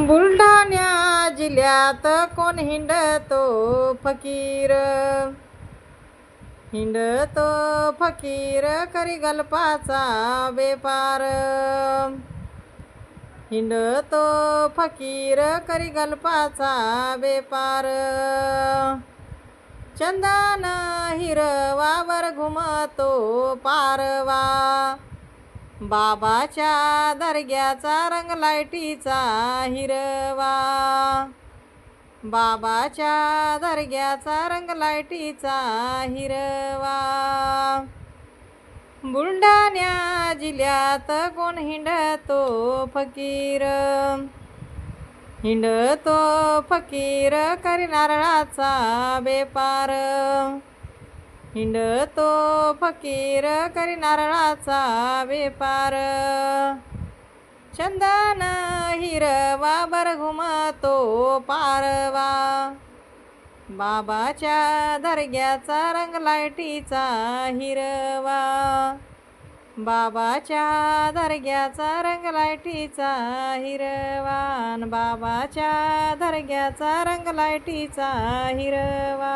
बुलढाणा जिल्ह्यात कोण हिंडतो फकीर, हिंडतो फकीर करी गल्पाचा व्यापार, हिंडतो फकीर करी गल्पाचा व्यापार. चंदन हिरवावर घुमतो पारवा, बाबाच्या दर्ग्याचा रंग लाईटीचा हिरवा, बाबाच्या दर्ग्याचा रंग लाईटीचा हिरवा. बुलढाणा जिल्ह्यात कोण हिंडतो फकीर, हिंडतो फकीर करी नारळाचा व्यापार, हिंडतो फकीर करी नारळाचा व्यापार. चंदन हिरवावर घुमतो पारवा, बाबाच्या दर्ग्याचा रंग लाईटीचा हिरवा, बाबाच्या दर्ग्याचा रंग लाईटीचा हिरवा, बाबाच्या दर्ग्याचा रंग लाईटीचा हिरवा.